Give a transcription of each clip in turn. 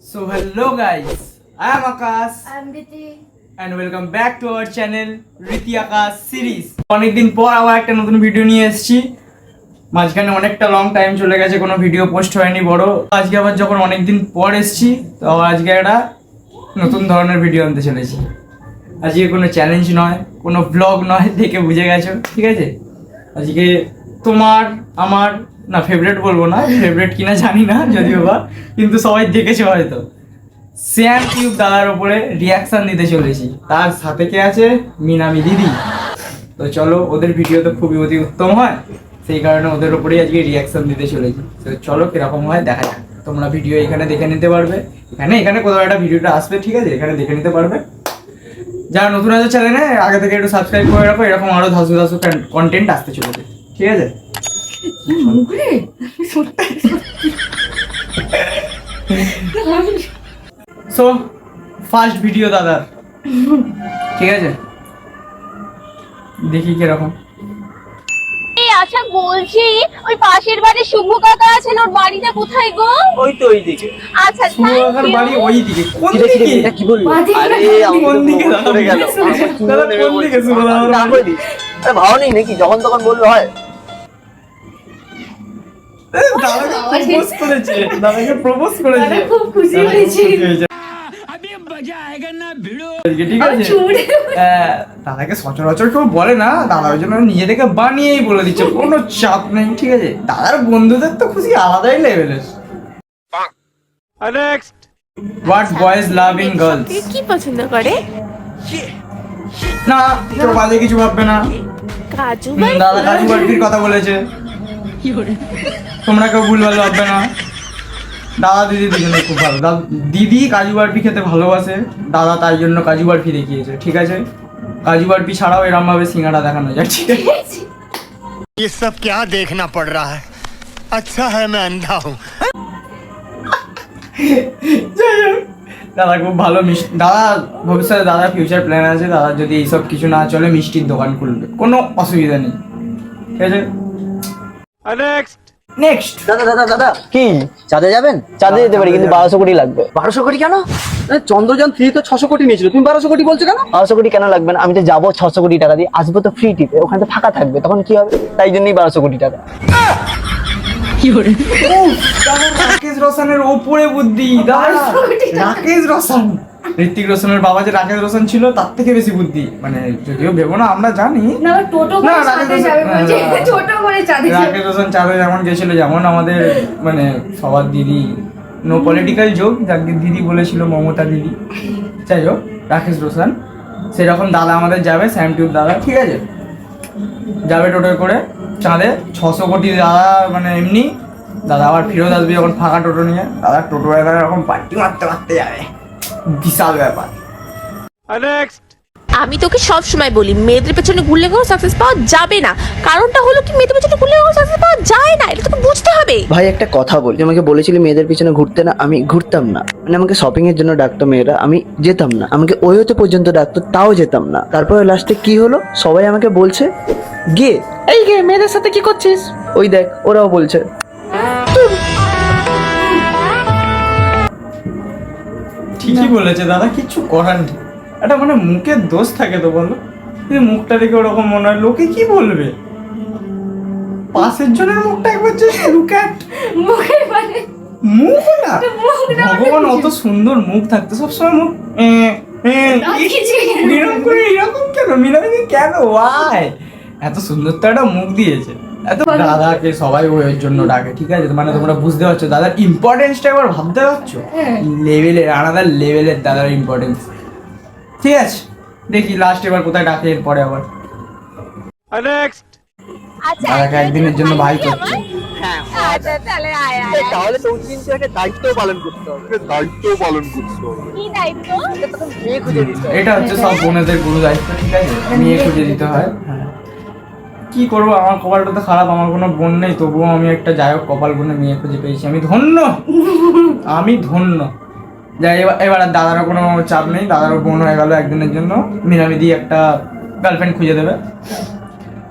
So hello guys, I am Akash I am Riti. and welcome back to our channel 𝑤𝑎𝑡𝑐ℎ𝑖𝑛𝑔 series. অনেকদিন পর আবার একটা নতুন video নিয়ে এসেছি। মাঝখানে অনেকটা লং টাইম চলে গেছে, কোনো ভিডিও পোস্ট হয়নি বড়। আজকে আবার যখন অনেকদিন পর এসেছি তো আজকে একটা নতুন ধরনের ভিডিও আনতে চলেছি। আজকে কোনো চ্যালেঞ্জ নয়, কোনো ব্লগ নয়, দেখে বুঝে গেছো, ঠিক আছে? আজকে তোমার আমার না ফেভারিট বলবো না, ফেভারিট কিনা জানি না যদিও বা, কিন্তু সবাই দেখেছে হয়তো, SHYMTUBE দাদার উপরে রিয়াকশন দিতে চলেছি। তার সাথে কে আছে? মিনামি দিদি। তো চলো, ওদের ভিডিও তো খুবই অতি উত্তম হয়, সেই কারণে ওদের উপরেই আজকে রিয়াকশন দিতে চলেছি। তো চলো কিরকম হয় দেখা যাক। তোমরা ভিডিও এখানে দেখে নিতে পারবে, এখানে কোথাও একটা ভিডিওটা আসবে, ঠিক আছে? এখানে দেখে নিতে পারবে। যারা নতুন আছে চ্যানেলে আগে থেকে একটু সাবস্ক্রাইব করে রাখো, এরকম আরো ধাসু কন্টেন্ট আসতে চলেছে, ঠিক আছে? সো ফার্স্ট ভিডিও দাদার, ঠিক আছে? দেখি কিরকম। আচ্ছা বলছি, ওই পাশের বাড়ি শুভ কাকা আছেন, ওর বাড়িটা কোথায় গো? ওই তো ওই দিকে। আচ্ছা শুভ কাকার বাড়ি ওই দিকে। কোন দিকে? এটা কি বললি? আরে কোন দিকে চলে গেল। দাদা কোন দিকে শুভ কাকার না বাড়ি? বলি। আরে ভাও নেই নাকি, যখন তখন বললে হয়। দাদাকে প্রপোজ করেছে, দাদাকে প্রপোজ করেছে, খুব খুশি হয়েছে। ঠিক আছে? দাদাকে সচরাচর কেউ বলে না, দাদা ওই জন্য নিজে থেকে বানিয়েই বলে দিচ্ছে, কোনো চাপ নেই, ঠিক আছে? দাদার বন্ধুদের তো খুশি আলাদাই লেভেলের। What boys love in girls? কি পছন্দ করে? না, কেউ বাজে কিছু ভাববে না। কাজু দাদা কাজু বরফির কথা বলেছে, তোমরা কেউ ভুল ভালো ভাববে না। দাদা দিদি দুজনে খুব ভালো। দিদি কাজু বরফি খেতে ভালোবাসে, দাদা তার জন্য কাজু বরফি দেখিয়েছে, ঠিক আছে? কাজু বরফি ছাড়াও এরম ভাবে সিঙ্গাড়া দেখানো যায়, ঠিক আছে? ये सब क्या देखना पड़ रहा है? अच्छा है मैं अंधा हूँ। দাদা খুব ভালো মিষ্টি। দাদা ভবিষ্যতে দাদার ফিউচার প্ল্যান আছে, দাদা যদি এইসব কিছু না চলে মিষ্টির দোকান খুলবে, কোনো অসুবিধা নেই, ঠিক আছে? নেক্সট। দাদা দাদা দাদা কি চাঁদে যাবেন? চাঁদে যেতে পারি, কিন্তু 1200 কোটি লাগবে। 1200 কোটি কেন? চন্দ্রযান 3 তো 600 কোটি নিয়েছিল, তুমি 1200 কোটি বলছো কেন? 1200 কোটি কেন লাগবে না? আমি তো যাবো 600 কোটি টাকা দিয়ে, আসবো তো ফ্রি টিপে, ওখানে তো ফাঁকা থাকবে, তখন কি হবে? তাই জন্যই 1200 কোটি টাকা। রাকেশ রোশনের ওপরে বুদ্ধি। রাকেশ রোশন, ঋত্বিক রোশনের বাবা যে রাকেশ রোশন ছিল তার থেকে বেশি বুদ্ধি, মানে যদিও ভেবো না, আমরা জানি না টোটো না, করে চাঁদে যাবে বলছে, টোটো করে চাঁদে যাবে। রাকেশ রোশন চাঁদে যেমন গেছিল, যেমন আমাদের মানে সবার দিদি, নো পলিটিক্যাল জোক, যাকে দিদি বলেছিল মমতা দিদি, যাই হোক রাকেশ রোশন, সেরকম দাদা আমাদের যাবে, SHYMTUBE দাদা, ঠিক আছে? যাবে টোটো করে চাঁদে, 600 কোটি দাদা, মানে এমনি দাদা আবার ফেরত আসবে যখন ফাঁকা টোটো নিয়ে, দাদা টোটো এরকম পার্টি মারতে মারতে যাবে, বিশাল ব্যাপার। আমি তোকে সব সময় বলি, মেয়েদের পেছনে ঘুরলে কোনো সাকসেস পাওয়া যাবে না। কারণটা হলো কি, মেয়েদের পেছনে ঘুরলে কোনো সাকসেস পাওয়া যায় না, এটা তোকে বুঝতে হবে। ভাই একটা কথা বল, আমাকে বলেছিলি মেয়েদের পিছনে ঘুরতে না, আমি ঘুরতাম না। মানে আমাকে শপিং এর জন্য ডাকতো মেয়েরা, আমি যেতাম না। আমাকে ওই হতে পর্যন্ত ডাকতো, তাও যেতাম না। তারপরে লাস্টে কি হলো, সবাই আমাকে বলছে গে, এই গে মেয়েদের সাথে কি করছিস? ওই দেখ ওরাও বলছে। ঠিকই বলেছে দাদা, কিচ্ছু করার নেই। এটা মানে মুখের দোষ থাকে তো বলো, এই মুখটা দেখে ওরকম মনে হয়, লোকে কি বলবে? পাশের জনের মুখটা একবার মুখের মানে মুখ না, ভগবান অত সুন্দর মুখ থাকতো, সবসময় মুখ এরকম করে, এরকম কেন? মিনামিকে কেন? ওয়াই এত সুন্দর তো একটা মুখ দিয়েছে, এত। দাদাকে সবাই ওর জন্য ডাকে, ঠিক আছে? মানে তোমরা বুঝতে পারছো দাদার ইম্পর্টেন্সটা একবার ভাবতে পারছো, লেভেলের, আলাদা লেভেলের দাদার ইম্পর্টেন্স, ঠিক আছে? দেখি লাস্ট এবার কোথায় ডাকে এরপরে আবার। দাদাকে একদিনের জন্য ভাই করছে। আচ্ছা তাহলে আয় আয়। তাহলে তো কিন্তু একটা দায়িত্ব পালন করতে হবে। কি দায়িত্ব? মেয়ে খুঁজে দিতে হবে। এটা হচ্ছে সব বোনেদের গুরু দায়িত্ব, ঠিক আছে? মেয়ে খুঁজে দিতে হয়। কি করবো, আমার কপালটা তো খারাপ, আমার কোনো বোন নেই, তবুও আমি একটা যাই হোক কপাল গুনে মেয়ে খুঁজে পেয়েছি, আমি ধন্য, আমি ধন্য। যাই এবার আর দাদারও কোনো চাপ নেই, দাদারও বোন হয়ে গেল একদিনের জন্য, মিনামি দিয়ে একটা গার্লফ্রেন্ড খুঁজে দেবে।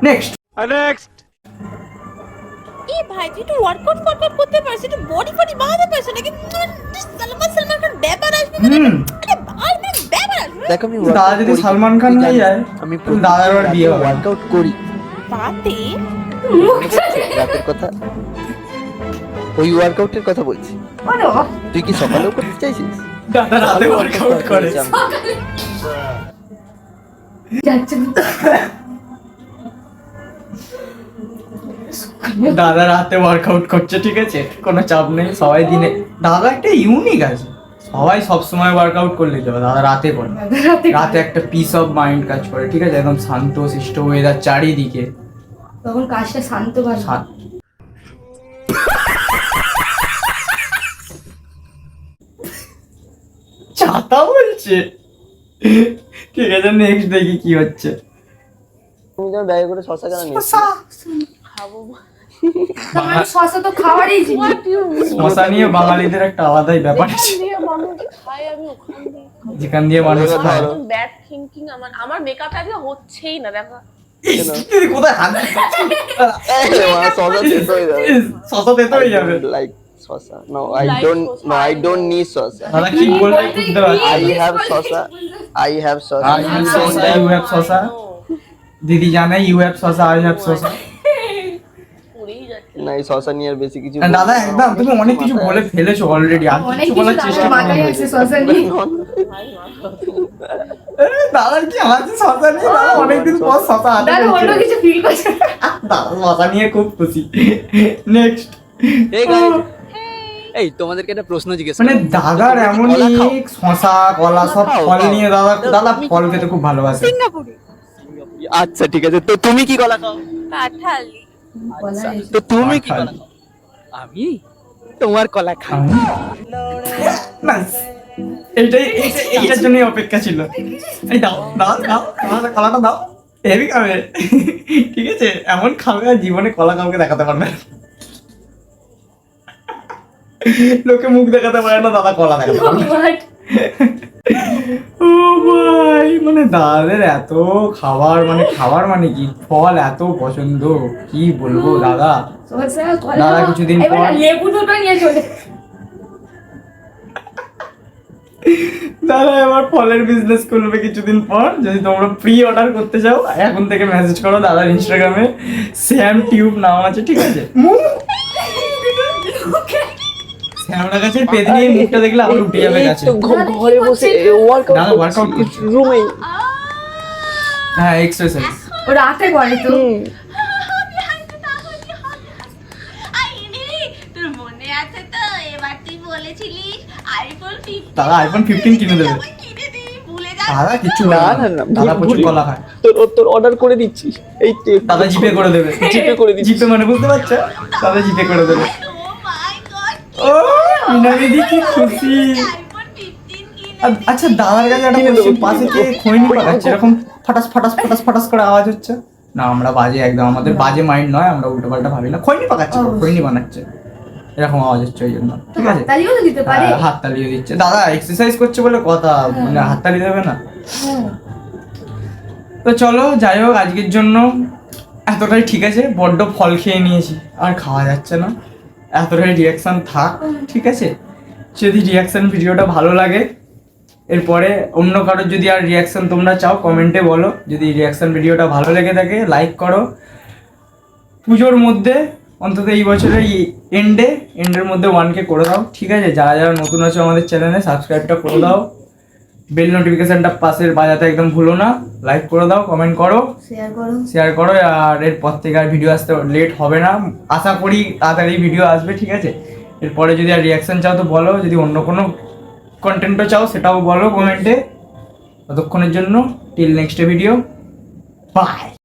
নেক্সট। এই ভাই তুই একটু ওয়ার্কআউট করতে পারছিস, একটু বডি ফডি বানাতে পারছিস নাকি? সালমান ব্যাপার আসবে হুম ব্যাপার আসবে দেখো আমি দাদা যদি সালমান খান হয়ে যায় আমি তাহলে দাদার আর বিয়ে হবে না। ওয়ার্কআউট করি তাতে রাতের কথা, ওই ওয়ার্কআউটের কথা বলছি। তুই কি সকালেও করতে চাইছিস? দাদা রাতে ওয়ার্কআউট করে। দাদা রাতে ওয়ার্কআউট করছে, ঠিক আছে, কোনো চাপ নেই। সবাই দিনে, দাদা একটা ইউনিক আছে, সবাই সবসময় ওয়ার্কআউট করলে যাবে, দাদা রাতে করে। রাতে একটা পিস অফ মাইন্ড কাজ করে, ঠিক আছে, একদম শান্ত শিষ্ট ওয়েদার চারিদিকে। তখন কাজটা শান্ত ভালো। ছাতা বলছে, ঠিক আছে, নেক্সট দেখি কি হচ্ছে। তুমি যখন ব্যাগে করে শশা কেন নিয়ে খাবো আমার শসা তো খাওয়ারই জিনিস। শশা নিয়ে বাঙালিদের একটা আলাদাই ব্যাপার আছে, মানুষ খায় আমি ওখান দিয়ে যেখান দিয়ে মানুষ খায়। ব্যাড থিংকিং আমার মেকআপ আজকে হচ্ছেই না দেখো তুই কোথায় হাত শশা শেষ হয়ে যাবে। শশা দিতে হয়ে যাবে। লাইক শশা, নো আই ডোন্ট নিড শশা। দাদা কি বললে বুঝতে পারছি। I have শশা, I have শশা। I have শশা, you have শশা। দিদি জানে you have শশা, I have শশা। পড়েই যাচ্ছে না, এই শশা নিয়ে আর বেশি কিছু দাদা একদম তুমি অনেক কিছু বলে ফেলেছো অলরেডি, আর অনেক কিছু কিছু বলার চেষ্টা দাদার মাথায় করো। আছে শসা নিয়ে। দাদার কি আছে শশা নিয়ে? দাদা অনেকদিন পর শশা হাতে দাদা অন্য পেয়েছে। কিছু ফিল করছে। দাদা শশা নিয়ে খুব খুশি। নেক্সট, এই তোমাদেরকে একটা প্রশ্ন জিজ্ঞেস মানে দাদার এমনই শশা কলা সব ফল নিয়ে দাদা ফল খেতে খুব ভালোবাসে। আচ্ছা ঠিক আছে, তো তুমি কি কলা খাও? কাঁঠালি তো তুমি কি কাঁঠাল। কলা খাও? আমি তোমার কলা খাই নাইস, এইটার জন্যই অপেক্ষা ছিল। এই দাও দাও দাও, কলাটা দাও, হেভি খাবে, ঠিক আছে, এমন খাবে আর জীবনে কলা কাউকে দেখাতে পারবে না। লোকে মুখ দেখাতে পারে না, দাদা কলা দেখাতে পারে না। ও ভাই, মানে দাদাদের এত খাবার, মানে খাবার মানে কি, ফল এত পছন্দ, কি বলবো দাদা। শসা কলা। দাদা কিছুদিন এবার পর- লেবু দুটো নিয়ে চলে। দাদা এবার ফলের বিজনেস করবে কিছুদিন পর। যদি তোমরা প্রি অর্ডার করতে চাও এখন থেকে মেসেজ করো দাদার ইনস্টাগ্রামে, শ্যাম টিউব নাম আছে, ঠিক আছে। শ্যামরা গাছের পেদ নিয়ে মুখটা দেখলে আবার উঠে যাবে গাছে। ঘরে বসে ওয়ার্কআউট দাদা ওয়ার্কআউট করছে, রুমে। হ্যাঁ এক্সারসাইজ। ও রাতে করে তো। তোর মনে আছে তো এবার তুই বলেছিলিস আইফোন 15 দাদা আইফোন 15 কিনে দেবে। কিনে দিই ভুলে যা দাদা কিছু না, না না, না, দাদা ভুল, প্রচুর ভুল। কলা খায়। তোর অর্ডার করে দিচ্ছি, এই দাদা জিপে করে দেবে, জিপে করে দিচ্ছি। জিপে মানে বুঝতে পারছো, দাদা জিপে করে দেবে। ও মাই গড ও মিনা দিদি কি খুশি। আইফোন 15 কিনে আচ্ছা দাদার কাছে একটা কিনে দেবো, question, পাশে কে খৈনি পাকাচ্ছে এরকম ফটাস ফটাস ফটাস ফটাস করে আওয়াজ হচ্ছে? না আমরা বাজে একদম, আমাদের বাজে মাইন্ড নয়, আমরা উল্টো পাল্টা ভাবি না। খৈনি পাকাচ্ছে, খৈনি বানাচ্ছে, এরকম আওয়াজ হচ্ছে ওই জন্য, ঠিক আছে। তালিও তো দিতে পারে। হ্যাঁ, হাততালিও দিচ্ছে। দাদা এক্সারসাইজ করছে বলে কথা, মানে হাততালি দেবে না। তো চলো যাই হোক, আজকের জন্য এতটাই ঠিক আছে। বড্ড ফল খেয়ে নিয়েছি, আর খাওয়া যাচ্ছে না, এতটাই রিয়াকশন থাক, ঠিক আছে। যদি রিয়াকশন ভিডিওটা ভালো লাগে, এরপরে অন্য কারোর যদি আর রিয়াকশন তোমরা চাও কমেন্টে বলো। যদি রিয়াকশন ভিডিওটা ভালো লেগে থাকে লাইক করো। পুজোর মধ্যে অন্তত এই বছরের এন্ডের মধ্যে 1K করে দাও, ঠিক আছে। যারা যারা নতুন আছো আমাদের চ্যানেলে সাবস্ক্রাইবটা করে দাও, বেল নোটিফিকেশনটা পাশের বাজাতে একদম ভুলো না। লাইক করে দাও, কমেন্ট করো, শেয়ার করো। আর এরপর থেকে আর ভিডিও আসতে লেট হবে না, আশা করি তাড়াতাড়ি ভিডিও আসবে, ঠিক আছে। এরপরে যদি আর রিয়াকশন চাও তো বলো, যদি অন্য কোনো কন্টেন্টও চাও সেটাও বলো কমেন্টে। ততক্ষণের জন্য টিল নেক্সট ভিডিও, বাই।